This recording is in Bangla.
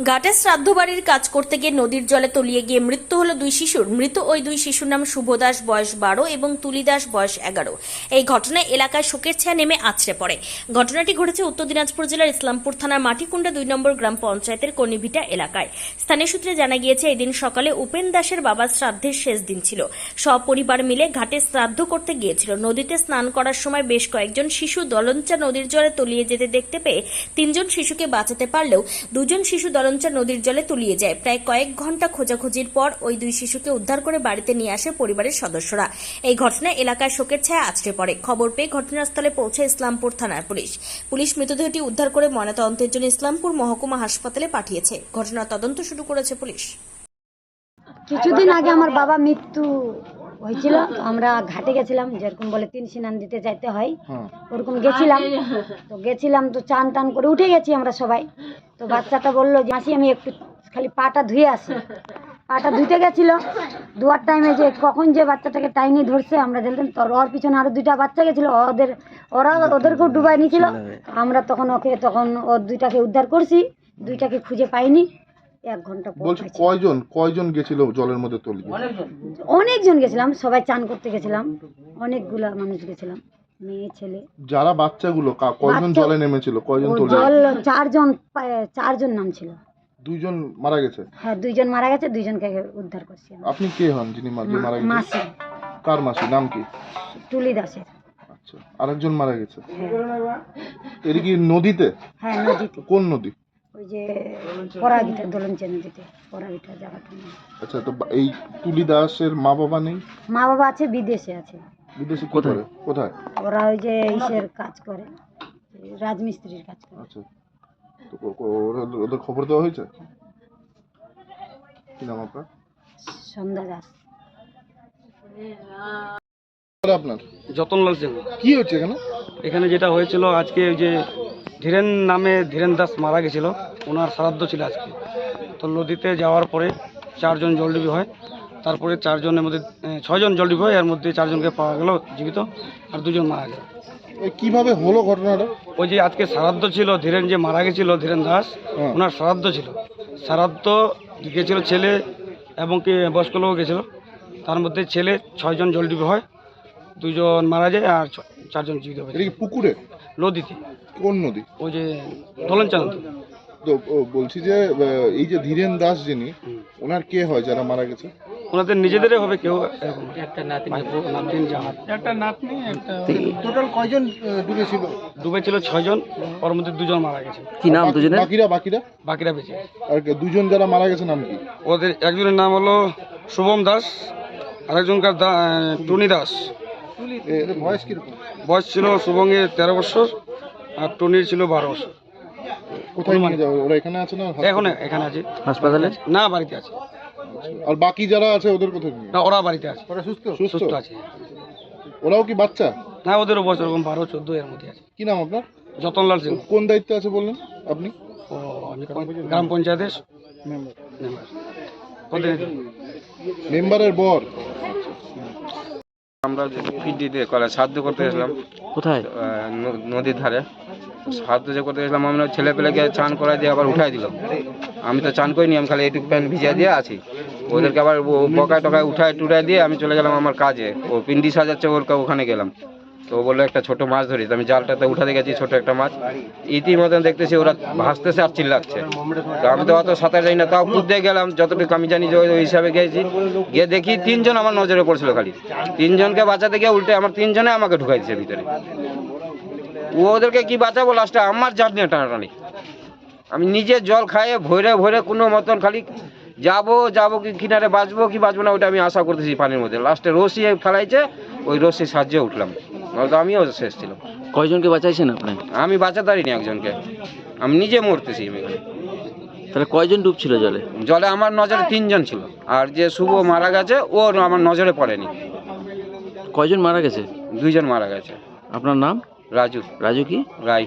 ঘাটে শ্রাদ্ধ বাড়ির কাজ করতে গিয়ে নদীর জলে তলিয়ে গিয়ে মৃত্যু হলো দুই শিশুর। মৃত ওই দুই শিশুর নাম শুভ দাস বয়স 12 এবং তুলি দাস বয়স 11। এই ঘটনায় এলাকায় শোকের ছায়া নেমে আছড়ে পড়ে। ঘটনাটি ঘটেছে উত্তর দিনাজপুর জেলার ইসলামপুর থানার মাটিকুন্ডা 2 নম্বর গ্রাম পঞ্চায়েতের কর্ণিভিটা এলাকায়। স্থানীয় সূত্রে জানা গিয়েছে, এদিন সকালে উপেন দাসের বাবার শ্রাদ্ধের শেষ দিন ছিল। সপরিবার মিলে ঘাটে শ্রাদ্ধ করতে গিয়েছিল। নদীতে স্নান করার সময় বেশ কয়েকজন শিশু দলঞ্চা নদীর জলে তলিয়ে যেতে দেখতে পেয়ে 3 জন শিশুকে বাঁচাতে পারলেও 2 জন শিশু দলঞ্চা নদীর জলে তলিয়ে যায়। প্রায় কয়েক ঘন্টা খোঁজাখুঁজির পর ওই দুই শিশুকে উদ্ধার করে বাড়িতে নিয়ে আসে পরিবারের সদস্যরা। এই ঘটনায় এলাকায় শোকের ছায়া আছড়ে পড়ে। খবর পেয়ে ঘটনাস্থলে পৌঁছে ইসলামপুর থানার পুলিশ মৃতদেহটি উদ্ধার করে ময়নাতদন্তের জন্য ইসলামপুর মহকুমা হাসপাতালে পাঠিয়েছে। ঘটনার তদন্ত শুরু করেছে পুলিশ। কিছুদিন আগে আমার বাবা মৃত্যু হয়েছিল, আমরা ঘাটে গেছিলাম, যেরকম বলে 3 স্নান দিতে যাইতে হয় ওরকম গেছিলাম তো চান টান করে উঠে গেছি আমরা সবাই। তো বাচ্চাটা বললো যে মাসি আমি একটু খালি পাটা ধুয়ে আসি। পাটা ধুতে গেছিল, ধোয়ার টাইমে যে কখন যে বাচ্চাটাকে টাইনি ধরছে আমরা জানতাম। তো ওর পিছনে আরো 2টা বাচ্চা গেছিল, ওদেরকেও ডুবাই নিয়েছিল। আমরা তখন ও 2টাকে উদ্ধার করছি, 2টাকে খুঁজে পাইনি। 1 ঘন্টা পর বলছি কয়জন গেছিল জলের মধ্যে তলিয়ে? অনেকজন গেছিলাম, সবাই চান করতে গেছিলাম, অনেকগুলা মানুষ গেছিলাম, মেয়ে ছেলে। যারা বাচ্চাগুলো কয়জন জলে নেমেছিল, কয়জন তলিয়ে? জল 4জন নাম ছিল। 2 জন মারা গেছে? হ্যাঁ 2 জন মারা গেছে, 2 জনকে উদ্ধার করছি। আপনি কে হন যিনি মারা গেছে? মাসি। কার মাসি? নাম কি? তুলি দাসের। আচ্ছা, আরেকজন মারা গেছে? এটা কি নদীতে? হ্যাঁ নদীতে। কোন নদী? ওই যে পরাগিটা, দোলনচা নদীতে, পরাগিটা জায়গাটা। আচ্ছা, তো এই তুলি দাসের মা বাবা নেই? মা বাবা আছে, বিদেশে আছে। বিদেশে কোথায়? ওরা ওই যে ইসের কাজ করে, রাজমিস্ত্রির কাজ করে। আচ্ছা, তো ওদের খবর দেওয়া হয়েছে? কি নাম আপনার? সন্ধ্যা দাস। আপনার? যতনলাল সিং। কি হচ্ছে এখানে? এখানে যেটা হয়েছিল আজকে, ওই যে ধীরেন নামে ধীরেন দাস মারা গেছিল, ওনার শ্রাদ্ধ ছিল আজকে। তো নদীতে যাওয়ার পরে 4 জন জলডুবি হয়। তারপরে 4 জনের মধ্যে 6 জন জলডুবি হয়, এর মধ্যে 4 জনকে পাওয়া গেল জীবিত, আর 2 জন মারা গেল। কিভাবে হলো ঘটনাটা? ওই যে আজকে শ্রাদ্ধ ছিল, ধীরেন যে মারা গেছিল ধীরেন দাস, ওনার শ্রাদ্ধ ছিল। শ্রাদ্ধ গেছিল ছেলে এবং কি বয়স্ক লোক গেছিল। তার মধ্যে ছেলে 6 জন জলডুবি হয়, 2 জন মারা যায় আর 4 জন জীবিত হয়। পুকুরে? নদীতে। কোন নদী? ওই যে দোলনচা নদী। তো বলছি যে এই যে ধীরেন দাস যিনি, ওনার কে হয় যারা মারা গেছে? ওনাদের নিজেদেরই হবে, কেউ একটা নাতনি। টোটাল কয়জন ডুবেছিল? ডুবেছিল 6 জন, ওর মধ্যে 2 জন মারা গেছে। কি নাম দুজনের? বাকিরা বেঁচে। আর 2 জন যারা মারা গেছে নাম কি? ওদের একজনের নাম হলো শুভম দাস, আরেকজনকার টুনি দাস। বয়স কিরকম? বয়স ছিল শুভমের 13 বছর আর টুনির ছিল 12 বছর। কোথায় নিয়ে যাবে? ওরা এখানে আছে না? এখানে আছে হাসপাতালে? না, বাড়িতে আছে। আর বাকি যারা আছে ওদের কোথায়? না, ওরা বাড়িতে আছে। ওরা সুস্থ আছে। ওরাও কি বাচ্চা? না, ওদেরও বয়স এরকম 12-14 এর মধ্যে আছে। কি নাম আপনার? যতনলাল সিং। কোন দায়িত্বে আছে বললেন আপনি? আমি গ্রাম পঞ্চায়েতের মেম্বারের বর। আমরা পিডিতে সাহায্য করতে গেছিলাম। কোথায়? নদীর ধারে সাহায্য যে করতে গেছিলাম। আমি ছেলে পেলেকে চান করা দিয়ে আবার উঠাই দিলাম। আমি তো চান করিনি, আমি খালি এইটুকু প্যান্ট ভিজিয়ে দিয়ে আছি। ওদেরকে আবার বকায় টকায় উঠায় টুটাই দিয়ে আমি চলে গেলাম আমার কাজে। ও পিন্ডি সাজাচ্ছে, ওখানে গেলাম। তো ও বললো একটা ছোট মাছ ধরি। আমি জালটাতে উঠাতে গেছি, ছোট একটা মাছ। ইতিমধ্যে দেখতেছি ওরা ভাসতেছে আর চিল্লাচ্ছে। তো আমি তো অত সাঁতার জানি না, তাও কুদতে গেলাম যতটুকু আমি জানি যে ওই হিসাবে গিয়েছি। গিয়ে দেখি 3 জন আমার নজরে পড়ছিল। খালি 3 জনকে বাঁচাতে গিয়ে উল্টে আমার 3 জনে আমাকে ঢুকাই দিচ্ছে ভিতরে। ওদেরকে কি বাঁচাবো, লাস্টে আমার জাত নিয়ে টানাটানি। আমি নিজে জল খাইয়ে ভরে কোনো মতন খালি যাবো কি কিনারে বাঁচবো কি বাঁচবো না, ওটা আমি আশা করতেছি পানির মধ্যে। লাস্টে রশি ফেলাইছে, ওই রশির সাহায্যে উঠলাম, নয়তো আমিও শেষ ছিলাম। কয়জনকে বাঁচাইছেন আপনি? আমি বাঁচাতে পারিনি একজনকে, আমি নিজে মরতেছি এখানে। তাহলে কয়জন ডুবছিল জলে? আমার নজরে 3 জন ছিল, আর যে শুভ মারা গেছে ও আমার নজরে পড়েনি। কয়জন মারা গেছে? 2 জন মারা গেছে। আপনার নাম? রাজু। রাজু কি রায়।